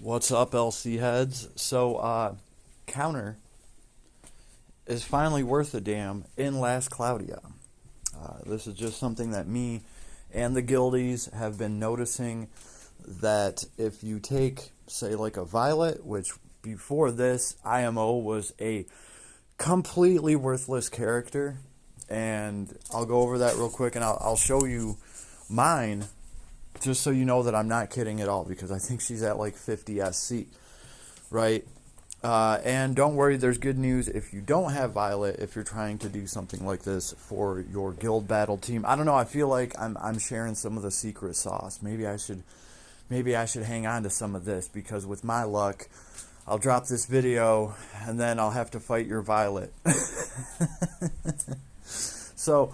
What's up, LC heads? So, counter is finally worth a damn in Last Cloudia. This is just something that me and the guildies have been noticing, that if you take, say, like a Violet, which before this, IMO was a completely worthless character, and I'll go over that real quick, and I'll show you mine, just so you know that I'm not kidding at all, because I think she's at like 50 SC, right? And don't worry, there's good news if you don't have Violet, if you're trying to do something like this for your guild battle team. I don't know, I feel like I'm sharing some of the secret sauce. Maybe I should hang on to some of this, because with my luck, I'll drop this video and then I'll have to fight your Violet. So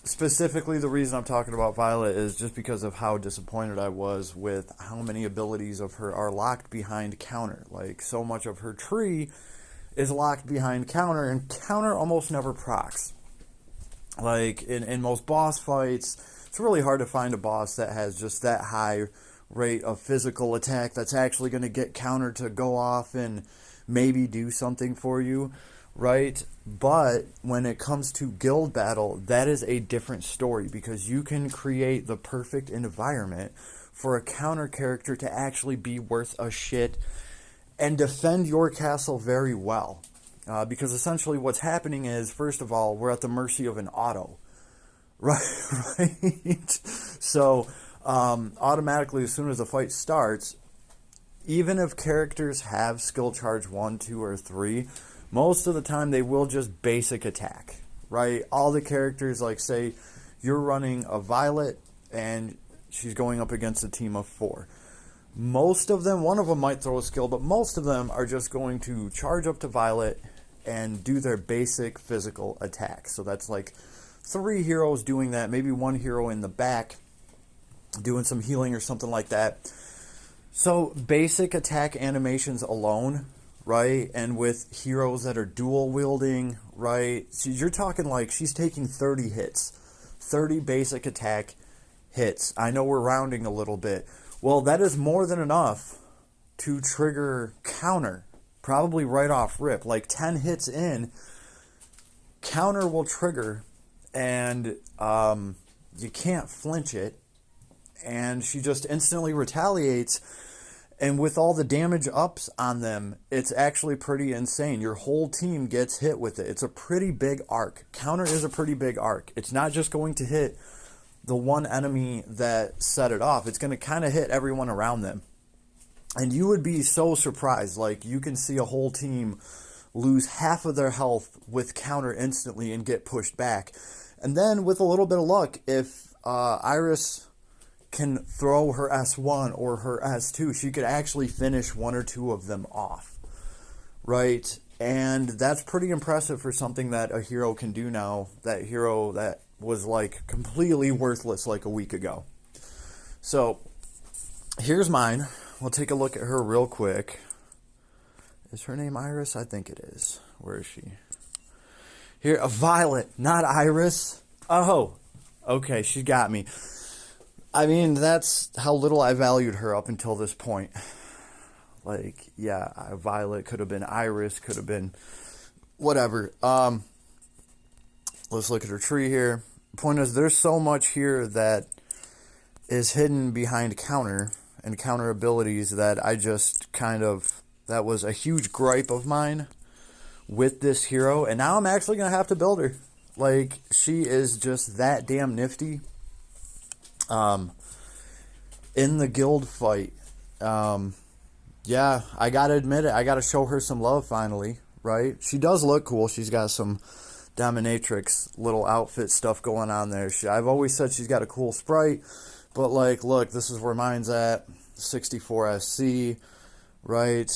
specifically, the reason I'm talking about Violet is just because of how disappointed I was with how many abilities of her are locked behind counter. Like, so much of her tree is locked behind counter, and counter almost never procs. Like, in most boss fights, it's really hard to find a boss that has just that high rate of physical attack that's actually going to get counter to go off and maybe do something for you, right? But when it comes to guild battle, that is a different story, because you can create the perfect environment for a counter character to actually be worth a shit and defend your castle very well. Because essentially what's happening is, first of all, we're at the mercy of an auto, right? So automatically, as soon as the fight starts, even if characters have skill charge 1, 2, or 3, most of the time they will just basic attack, right? All the characters, like, say you're running a Violet and she's going up against a team of 4. Most of them, one of them might throw a skill, but most of them are just going to charge up to Violet and do their basic physical attack. So that's like 3 heroes doing that, maybe 1 hero in the back doing some healing or something like that. So basic attack animations alone, right? And with heroes that are dual wielding, right? So you're talking like she's taking 30 hits, 30 basic attack hits. I know we're rounding a little bit. Well, that is more than enough to trigger counter, probably right off rip. Like 10 hits in, counter will trigger, and you can't flinch it. And she just instantly retaliates, and with all the damage ups on them, it's actually pretty insane. Your whole team gets hit with it. It's a pretty big arc. Counter is a pretty big arc. It's not just going to hit the one enemy that set it off. It's going to kind of hit everyone around them. And you would be so surprised. Like, you can see a whole team lose half of their health with counter instantly and get pushed back. And then with a little bit of luck, if Iris can throw her S1 or her S2, she could actually finish 1 or 2 of them off, right? And that's pretty impressive for something that a hero can do now, that hero that was like completely worthless like a week ago. So here's mine. We'll take a look at her real quick. Is her name Iris? I think it is. Where is she? Here, a Violet, not Iris. Oh, okay, she got me. I mean, that's how little I valued her up until this point. Like, yeah, Violet could have been Iris, could have been whatever. Let's look at her tree here. Point is, there's so much here that is hidden behind counter and counter abilities that I just kind of, that was a huge gripe of mine with this hero. And now I'm actually going to have to build her. Like, she is just that damn nifty. In the guild fight, yeah, I gotta admit it, I gotta show her some love finally, right? She does look cool. She's got some dominatrix little outfit stuff going on there. I've always said she's got a cool sprite, but like, look, this is where mine's at, 64 SC, right?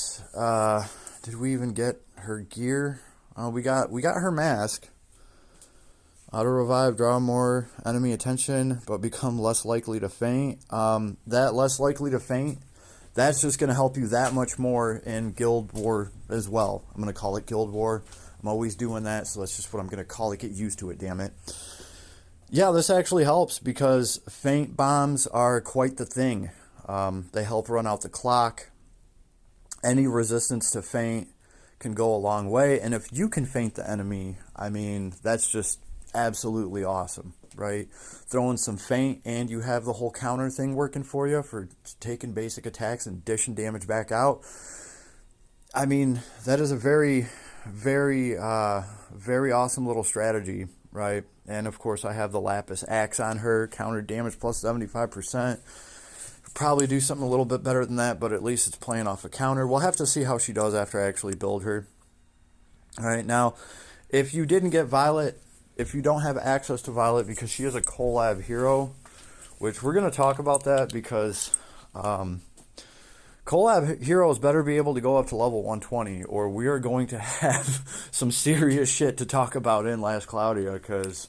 Did we even get her gear? We got her mask. Auto revive, draw more enemy attention, but become less likely to faint. That less likely to faint, that's just going to help you that much more in Guild War as well. I'm going to call it Guild War. I'm always doing that, so that's just what I'm going to call it. Get used to it, damn it. Yeah, this actually helps because feint bombs are quite the thing. They help run out the clock. any resistance to feint can go a long way. And if you can feint the enemy, I mean, that's just absolutely awesome, right? Throwing some feint and you have the whole counter thing working for you for taking basic attacks and dishing damage back out. I mean, that is a very, very awesome little strategy, right? And of course, I have the Lapis Axe on her, counter damage plus 75%. Probably do something a little bit better than that, but at least it's playing off a counter. We'll have to see how she does after I actually build her. All right, now, if you didn't get Violet, if you don't have access to Violet because she is a collab hero, which we're going to talk about that because collab heroes better be able to go up to level 120 or we are going to have some serious shit to talk about in Last Cloudia because...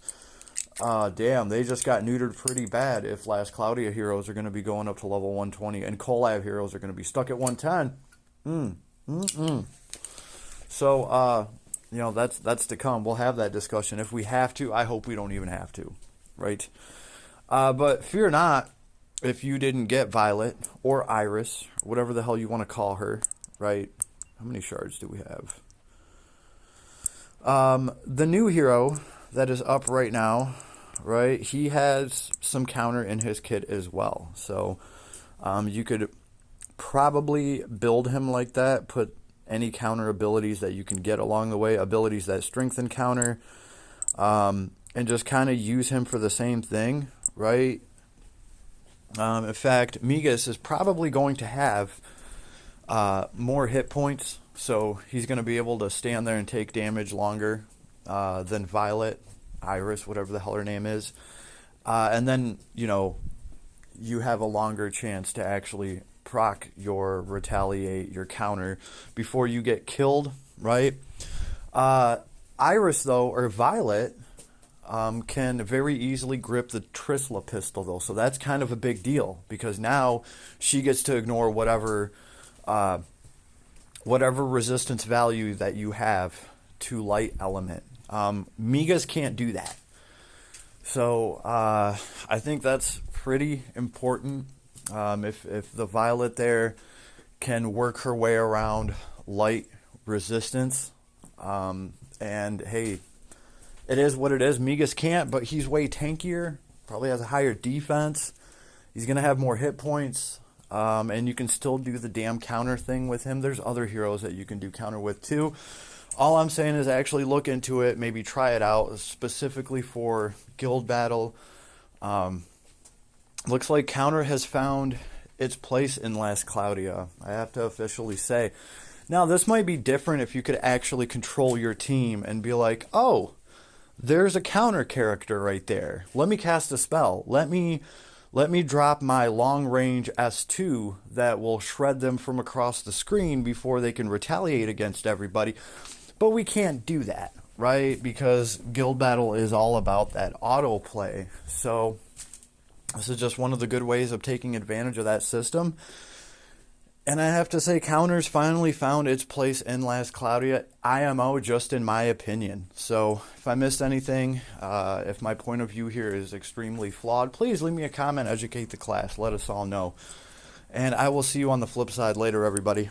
damn, they just got neutered pretty bad if Last Cloudia heroes are going to be going up to level 120 and collab heroes are going to be stuck at 110. So, you know, that's to come. We'll have that discussion. If we have to, I hope we don't even have to, right? But fear not if you didn't get Violet or Iris, whatever the hell you want to call her, right? How many shards do we have? The new hero that is up right now, right, he has some counter in his kit as well. So you could probably build him like that, put any counter abilities that you can get along the way, abilities that strengthen counter, and just kind of use him for the same thing, right? In fact, Migas is probably going to have more hit points, so he's going to be able to stand there and take damage longer than Violet, Iris, whatever the hell her name is. And then, you know, you have a longer chance to actually proc your retaliate, your counter, before you get killed, right? Iris, though, or Violet, can very easily grip the Trisla pistol, though. So that's kind of a big deal, because now she gets to ignore whatever resistance value that you have to light element. Migas can't do that. So I think that's pretty important. If the Violet there can work her way around light resistance, and hey, it is what it is. Migas can't, but he's way tankier, probably has a higher defense. He's going to have more hit points, and you can still do the damn counter thing with him. There's other heroes that you can do counter with too. All I'm saying is actually look into it, maybe try it out, specifically for guild battle. Looks like counter has found its place in Last Cloudia, I have to officially say. Now, this might be different if you could actually control your team and be like, oh, there's a counter character right there. Let me cast a spell. Let me drop my long-range S2 that will shred them from across the screen before they can retaliate against everybody. But we can't do that, right? Because guild battle is all about that autoplay. So this is just one of the good ways of taking advantage of that system. And I have to say, counter's finally found its place in Last Cloudia, IMO, just in my opinion. So if I missed anything, if my point of view here is extremely flawed, please leave me a comment, educate the class, let us all know. And I will see you on the flip side later, everybody.